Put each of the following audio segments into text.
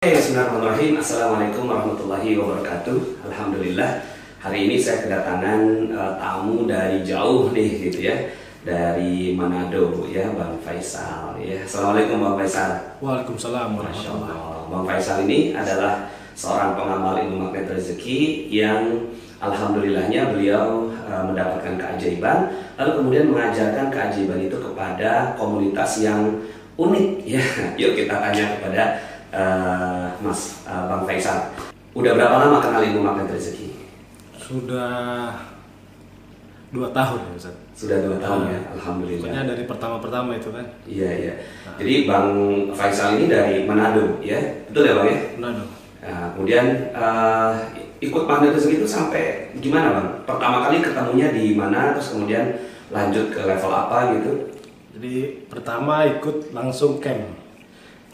Bismillahirrahmanirrahim. Assalamualaikum warahmatullahi wabarakatuh. Alhamdulillah, hari ini saya kedatangan tamu dari jauh nih gitu ya, dari Manado ya, Bang Faisal ya. Assalamualaikum Bang Faisal. Waalaikumsalam warahmatullahi wabarakatuh. Bang Faisal ini adalah seorang pengamal ilmu magnet rezeki yang alhamdulillahnya beliau mendapatkan keajaiban, lalu kemudian mengajarkan keajaiban itu kepada komunitas yang unik ya. Yuk kita tanya kepada Mas Bang Faisal, udah berapa lama kenal ilmu magnet rezeki? Sudah 2 tahun ya Ustaz. Sudah 2 tahun ya, alhamdulillah. Pokoknya dari pertama itu kan. Iya iya. Jadi Bang Faisal ini dari Manado ya, betul ya Bang ya? Manado. Nah, kemudian ikut magnet rezeki itu sampai gimana Bang? Pertama kali ketemunya di mana, terus kemudian lanjut ke level apa gitu? Jadi pertama ikut langsung camp.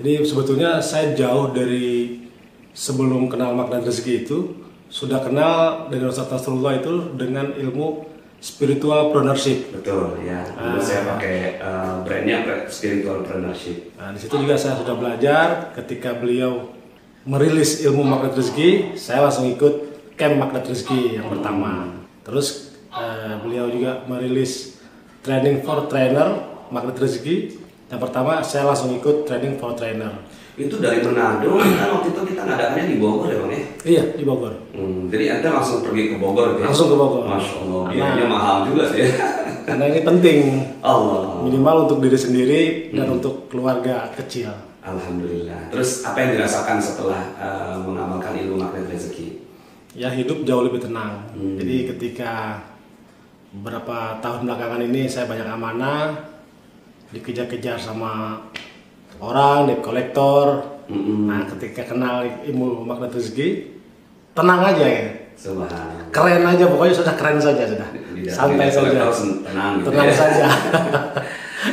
Jadi sebetulnya saya jauh dari sebelum kenal magnet rezeki itu sudah kenal dengan Ustaz Nasrullah itu dengan ilmu spiritual entrepreneurship. Betul ya. Dulu saya pakai brandnya spiritual entrepreneurship. Nah, di situ juga saya sudah belajar. Ketika beliau merilis ilmu magnet rezeki, saya langsung ikut camp magnet rezeki yang pertama. Terus beliau juga merilis training for trainer magnet rezeki. Yang pertama saya langsung ikut training for trainer. Itu dari Manado, kan waktu itu kita ngadakannya di Bogor ya Bang ya? Iya, di Bogor. Jadi Anda langsung pergi ke Bogor gitu ya? Langsung ke Bogor. Masya Allah, biayanya mahal juga sih ya. Karena ini penting. Allah. Minimal untuk diri sendiri dan untuk keluarga kecil. Alhamdulillah. Terus apa yang dirasakan setelah mengamalkan ilmu magnet rezeki? Ya, hidup jauh lebih tenang. Jadi ketika beberapa tahun belakangan ini saya banyak amanah, dikejar-kejar sama orang, debt collector. Nah, ketika kenal ilmu magnet rezeki, tenang aja ya. Subhanallah. Keren aja, pokoknya sudah keren saja sudah. Santai saja. Tenang gitu tenang ya. saja.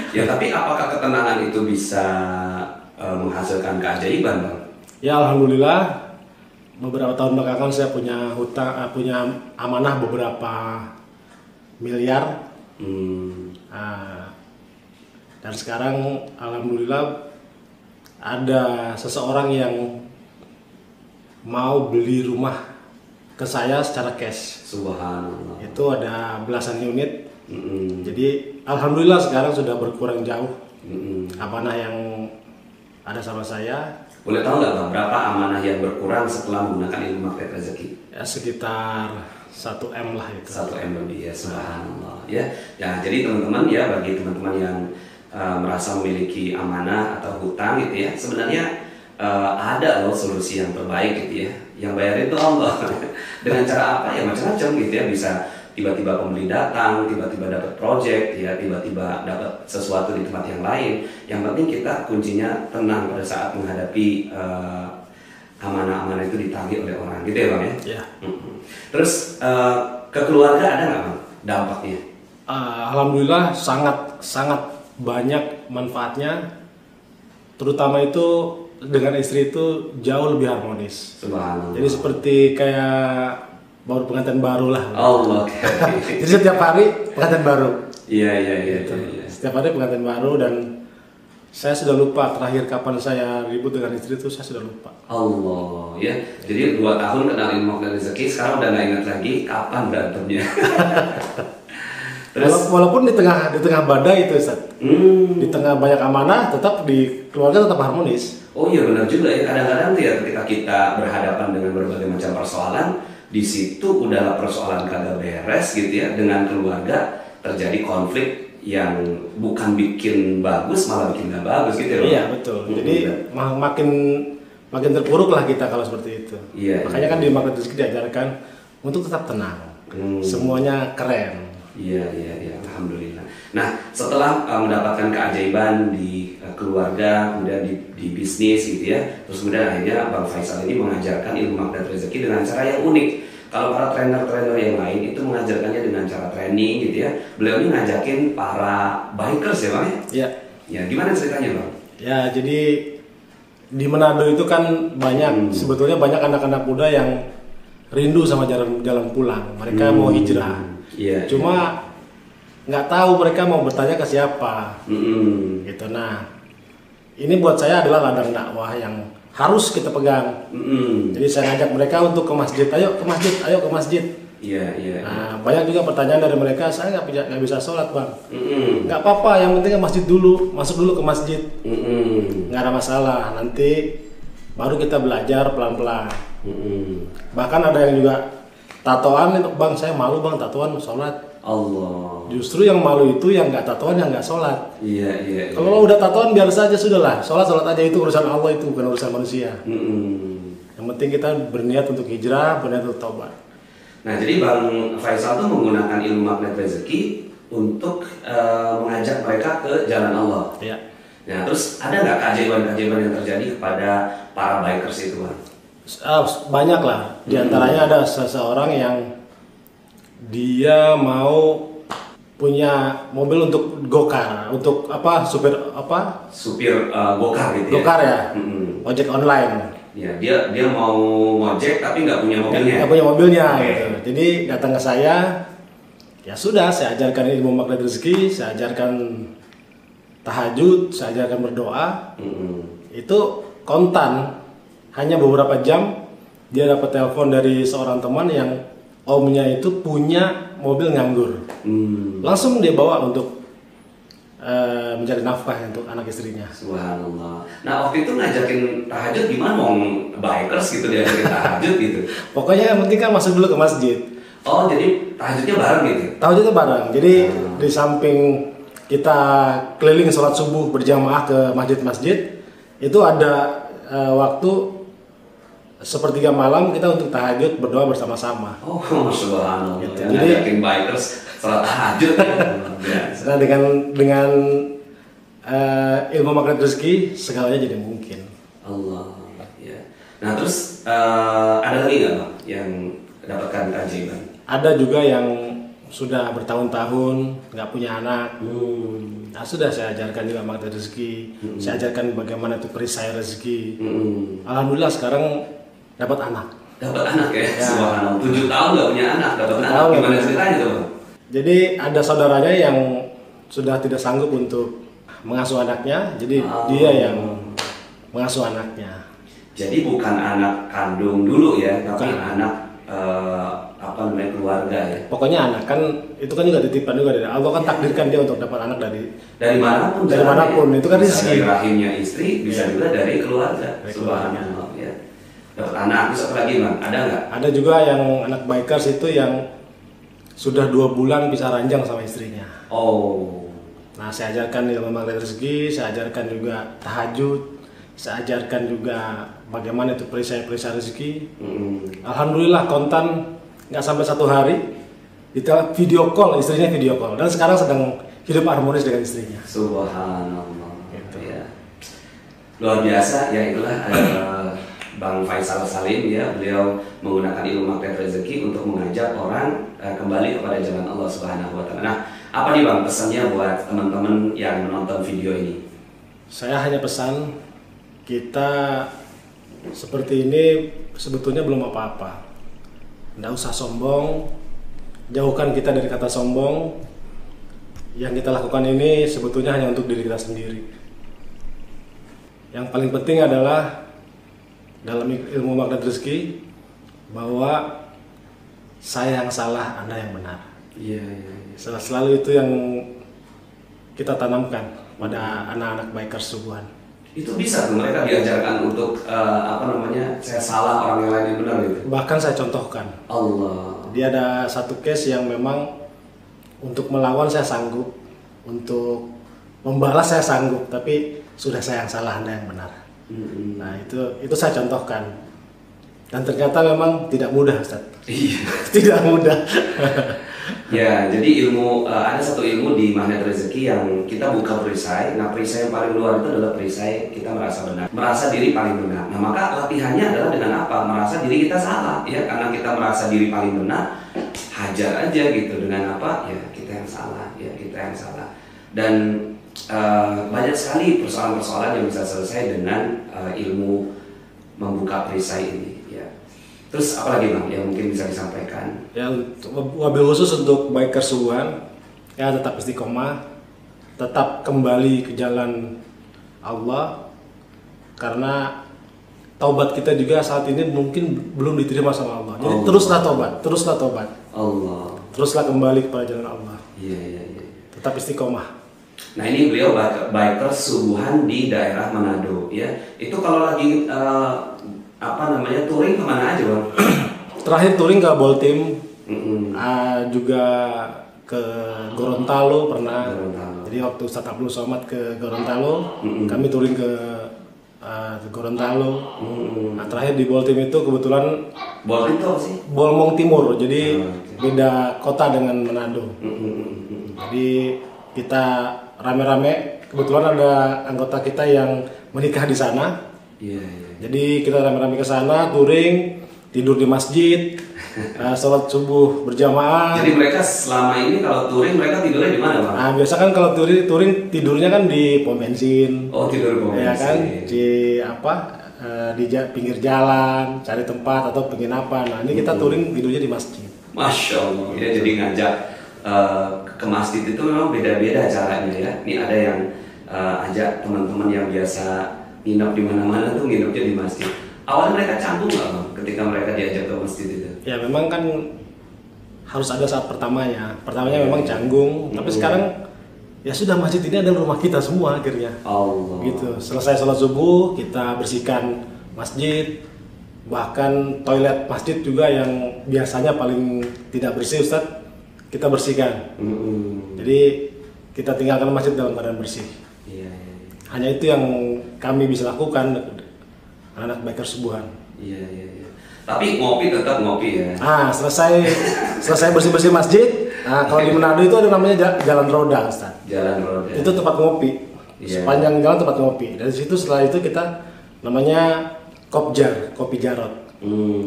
Ya, tapi apakah ketenangan itu bisa menghasilkan keajaiban, Bang? Ya, alhamdulillah. Beberapa tahun belakangan saya punya hutang, punya amanah beberapa miliar. Dan sekarang alhamdulillah ada seseorang yang mau beli rumah ke saya secara cash. Subhanallah. Itu ada belasan unit. Jadi alhamdulillah sekarang sudah berkurang jauh amanah yang ada sama saya. Boleh tahu nggak Bang, berapa amanah yang berkurang setelah menggunakan ilmu magnet rezeki? Ya, sekitar 1 M lah itu. 1 M lebih ya, subhanallah ya. Ya, jadi teman-teman ya, bagi teman-teman yang merasa memiliki amanah atau hutang gitu ya, sebenarnya ada loh solusi yang terbaik gitu ya. Yang bayar itu Allah. Dengan cara apa ya, macam-macam gitu ya. Bisa tiba-tiba pembeli datang, tiba-tiba dapat project ya, tiba-tiba dapat sesuatu di tempat yang lain. Yang penting kita kuncinya tenang pada saat menghadapi amanah-amanah itu ditagih oleh orang gitu ya Bang ya. Ya. Terus ke keluarga ada nggak Bang dampaknya? Alhamdulillah sangat banyak manfaatnya, terutama itu dengan istri itu jauh lebih harmonis. Subhanallah. Jadi seperti kayak baru pengantin baru lah. Allah. Jadi setiap hari pengantin baru. Iya. Setiap hari pengantin baru, dan saya sudah lupa terakhir kapan saya ribut dengan istri itu, saya sudah lupa. Allah ya. Jadi 2 tahun kenal ilmu magnet rezeki, sekarang udah nggak ingat lagi kapan berantemnya. Terus, walaupun di tengah badai itu Ustaz, di tengah banyak amanah, tetap di keluarga tetap harmonis. Oh iya benar juga ya, kadang-kadang tuh ya ketika kita berhadapan dengan berbagai macam persoalan, di situ udah persoalan kagak beres gitu ya, dengan keluarga terjadi konflik yang bukan bikin bagus malah bikin nggak bagus gitu ya. Iya betul. Jadi makin terpuruk lah kita kalau seperti itu. Iya. Makanya kan di magnet rezeki diajarkan untuk tetap tenang. Semuanya keren. Iya, alhamdulillah. Nah, setelah mendapatkan keajaiban di keluarga, kemudian di bisnis gitu ya, terus kemudian akhirnya Bang Faisal ini mengajarkan ilmu magnet rezeki dengan cara yang unik. Kalau para trainer-trainer yang lain itu mengajarkannya dengan cara training gitu ya, beliau ini ngajakin para bikers ya Bang ya? Iya. Ya, gimana ceritanya Bang? Ya, jadi di Manado itu kan banyak, sebetulnya banyak anak-anak muda yang rindu sama jalan pulang. Mereka mau hijrah. Iya. Cuma nggak tahu mereka mau bertanya ke siapa. Gitu. Nah, ini buat saya adalah ladang dakwah yang harus kita pegang. Jadi saya ngajak mereka untuk ke masjid, ayo ke masjid, ayo ke masjid. Iya. Nah, banyak juga pertanyaan dari mereka, saya nggak bisa sholat bang. Nggak apa-apa, yang penting ke masjid dulu, masuk dulu ke masjid. Nggak ada masalah, nanti baru kita belajar pelan-pelan. Bahkan ada yang juga tatoan itu, bang saya malu bang tatoan sholat. Allah. Justru yang malu itu yang nggak tatoan, yang nggak sholat. Iya. Kalau udah tatoan biar saja sudahlah, sholat aja, itu urusan Allah, itu bukan urusan manusia. Yang penting kita berniat untuk hijrah, berniat untuk taubat. Nah, jadi Bang Faisal tuh menggunakan ilmu magnet rezeki untuk mengajak mereka ke jalan Allah. Iya. Nah, terus ada nggak keajaiban-keajaiban yang terjadi kepada para bikers itu, Bang? Banyak lah. Di antaranya ada seseorang yang dia mau punya mobil untuk gokar, untuk supir gokar gitu ya. Gokar ya, ojek online. Ya, dia mau ngojek tapi nggak punya mobilnya. Nggak punya mobilnya. Okay. Gitu. Jadi datang ke saya, ya sudah, saya ajarkan ilmu magnet rezeki, saya ajarkan tahajud, saya ajarkan berdoa. Itu kontan, hanya beberapa jam dia dapat telepon dari seorang teman yang omnya itu punya mobil nganggur. Langsung dia bawa untuk mencari nafkah untuk anak istrinya. Subhanallah. Nah, waktu itu ngajakin tahajud gimana, mau bikers gitu dia ngajakin tahajud gitu. Pokoknya yang penting kan masuk dulu ke masjid. Oh, jadi tahajudnya bareng gitu. Tahajudnya bareng. Jadi di samping kita keliling sholat subuh berjamaah ke masjid-masjid, itu ada waktu sepertiga malam kita untuk tahajud berdoa bersama-sama. Oh, subhanallah. Gitu. Jadi ngajakin bikers sholat tahajud. Nah, dengan ilmu magnet rezeki segalanya jadi mungkin. Allah. Ya. Nah, terus ada lagi nggak, Bang, yang dapatkan keajaiban? Ada juga yang sudah bertahun-tahun nggak punya anak. Nah, sudah saya ajarkan juga magnet rezeki. Saya ajarkan bagaimana itu perisai rezeki. Alhamdulillah sekarang dapat anak. Dapat anak ya? Subhanallah. 7 tahun nggak punya anak, dapat anak. Gimana ceritanya tuh, Bang? Jadi ada saudaranya yang sudah tidak sanggup untuk mengasuh anaknya, jadi dia yang mengasuh anaknya. Jadi bukan anak kandung dulu ya, tapi anak keluarga ya. Pokoknya anak kan itu kan juga titipan juga dari Allah, kan takdirkan dia untuk dapat anak dari manapun ya. Itu kan bisa rezeki. dari rahimnya istri, bisa juga dari keluarga. Subhanallah ya. Dapat anak, terus apa lagi, Bang? Ada nggak? Ada juga yang anak bikers itu yang sudah 2 bulan bisa ranjang sama istrinya. Oh. Nah, saya ajarkan ilmu magnet rezeki, saya ajarkan juga tahajud, saya ajarkan juga bagaimana itu perisai-perisai rezeki. Alhamdulillah kontan nggak sampai 1 hari, kita video call, istrinya video call, dan sekarang sedang hidup harmonis dengan istrinya. Subhanallah. Gitu. Ya. Luar biasa ya, itulah Bang Faisal Salim ya, beliau menggunakan ilmu magnet rezeki untuk mengajak orang kembali kepada jalan Allah Subhanahu wa taala. Nah, apa nih, Bang, pesannya buat teman-teman yang menonton video ini? Saya hanya pesan, kita seperti ini sebetulnya belum apa-apa. Nggak usah sombong, jauhkan kita dari kata sombong. Yang kita lakukan ini sebetulnya hanya untuk diri kita sendiri. Yang paling penting adalah dalam ilmu magnet rezeki bahwa saya yang salah, Anda yang benar. Iya. Selalu itu yang kita tanamkan pada anak-anak bikers subuhan. Itu bisa tuh mereka diajarkan untuk saya salah, orang yang lain yang benar gitu. Bahkan saya contohkan. Allah. Dia ada satu case yang memang untuk melawan saya sanggup, untuk membalas saya sanggup, tapi sudah saya yang salah, Anda yang benar. Nah, itu saya contohkan. Dan ternyata memang tidak mudah, Ustaz. Iya. Tidak mudah. Ya, jadi ada satu ilmu di magnet rezeki yang kita buka perisai. Nah, perisai yang paling luar itu adalah perisai kita merasa benar, merasa diri paling benar. Nah, maka latihannya adalah dengan apa? Merasa diri kita salah, ya, karena kita merasa diri paling benar, hajar aja gitu. Dengan apa? Ya, kita yang salah, ya, kita yang salah. Dan banyak sekali persoalan-persoalan yang bisa selesai dengan ilmu membuka perisai ini. Ya. Terus apa lagi, Bang, yang mungkin bisa disampaikan? Ya, wabil khusus untuk biker subuhan, ya tetap istiqomah, tetap kembali ke jalan Allah, karena taubat kita juga saat ini mungkin belum diterima sama Allah. Jadi Allah. teruslah tobat. Allah. Teruslah kembali kepada jalan Allah. Iya, iya, iya. Tetap istiqomah. Nah ini beliau bikers subuhan di daerah Manado ya. Itu kalau lagi touring kemana aja bang? Terakhir touring ke Boltim, Mm-mm. juga ke Gorontalo pernah. Gorontalo. Jadi waktu Ustaz Abdul Somad ke Gorontalo, Mm-mm. kami touring ke Gorontalo. Mm-mm. Nah, terakhir di Boltim itu kebetulan Bolting tuh apa sih? Bolmong Timur, jadi Oke. beda kota dengan Manado. Mm-mm. Jadi kita rame-rame, kebetulan ada anggota kita yang menikah di sana. Iya, iya. Jadi kita rame-rame ke sana, touring, tidur di masjid, sholat subuh berjamaah. Jadi mereka selama ini kalau touring mereka tidurnya di mana bang? Nah, biasa kan kalau touring tidurnya kan di pom bensin. Oh tidur di pom Ya kan, bensin. di pinggir jalan, cari tempat atau penginapan. Nah, ini kita touring tidurnya di masjid. Masya Allah ya, jadi ngajak ke masjid itu memang beda-beda caranya ya. Ini ada yang ajak teman-teman yang biasa nginep di mana-mana tuh nginepnya di masjid. Awalnya mereka canggung nggak bang ketika mereka diajak ke masjid itu? Ya memang kan harus ada saat pertamanya. Pertamanya memang canggung, tapi sekarang ya sudah, masjid ini adalah rumah kita semua akhirnya. Allah. Gitu. Selesai sholat subuh kita bersihkan masjid, bahkan toilet masjid juga yang biasanya paling tidak bersih Ustadz, kita bersihkan. Jadi kita tinggalkan masjid dalam keadaan bersih. Iya, iya, iya. Hanya itu yang kami bisa lakukan, anak biker subuhan. Iya, iya, iya. Tapi ngopi tetap ngopi ya. Selesai bersih-bersih masjid. Nah, kalau di Manado itu ada namanya jalan roda, Ustaz. Jalan roda. Itu tempat ngopi. Iya. Sepanjang jalan tempat ngopi. Dari situ setelah itu kita namanya kopjar, kopi jarot.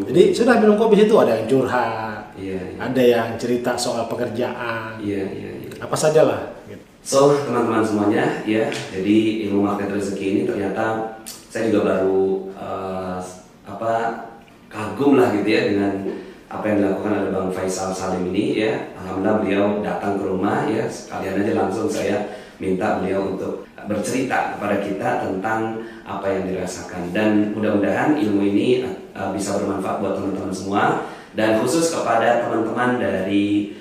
Jadi sudah minum kopi situ, ada yang curhat, Iya, iya. ada yang cerita soal pekerjaan, Iya, iya, iya. apa saja lah. Gitu. So teman-teman semuanya ya, jadi ilmu magnet rezeki ini ternyata saya juga baru kagum lah gitu ya dengan apa yang dilakukan oleh Bang Faisal Salim ini ya. Alhamdulillah beliau datang ke rumah ya, sekalian aja langsung saya minta beliau untuk bercerita kepada kita tentang apa yang dirasakan, dan mudah-mudahan ilmu ini bisa bermanfaat buat teman-teman semua, dan khusus kepada teman-teman dari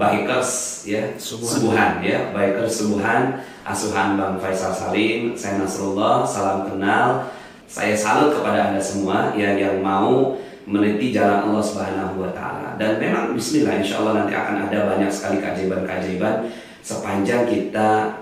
bikers ya, subuhan ya, bikers subuhan asuhan Bang Faisal Salim. Saya Nasrullah, salam kenal. Saya salut kepada Anda semua yang mau meneliti jalan Allah Subhanahu wa taala. Dan memang bismillah, insya Allah nanti akan ada banyak sekali keajaiban-keajaiban sepanjang kita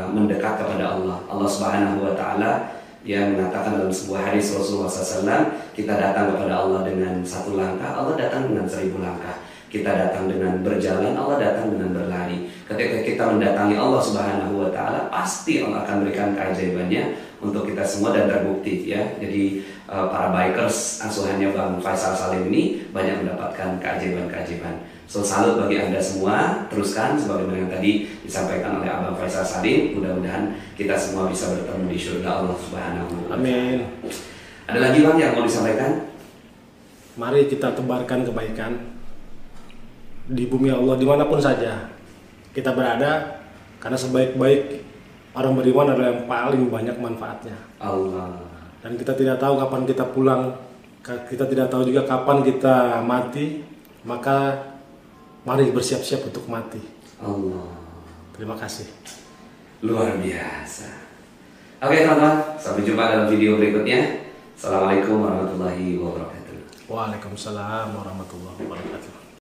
mendekat kepada Allah. Allah Subhanahu wa taala yang mengatakan dalam sebuah hadis Rasulullah SAW, kita datang kepada Allah dengan satu langkah, Allah datang dengan 1000 langkah. Kita datang dengan berjalan, Allah datang dengan berlari. Ketika kita mendatangi Allah Subhanahu wa taala, pasti Allah akan berikan keajaibannya untuk kita semua, dan terbukti ya. Jadi para bikers asuhannya Bang Faisal Salim ini banyak mendapatkan keajaiban-keajaiban. So salut bagi Anda semua, teruskan sebagaimana yang tadi disampaikan oleh Abang Faisal Salim. Mudah-mudahan kita semua bisa bertemu di surga Allah Subhanahu wa taala. Amin. Ada lagi Bang yang mau disampaikan? Mari kita tebarkan kebaikan di bumi Allah dimanapun saja kita berada, karena sebaik-baik orang beriman adalah yang paling banyak manfaatnya. Allah. Dan kita tidak tahu kapan kita pulang, kita tidak tahu juga kapan kita mati, maka mari bersiap-siap untuk mati. Allah. Terima kasih. Luar biasa. Oke teman-teman, sampai jumpa dalam video berikutnya. Assalamualaikum warahmatullahi wabarakatuh. Waalaikumsalam warahmatullahi wabarakatuh.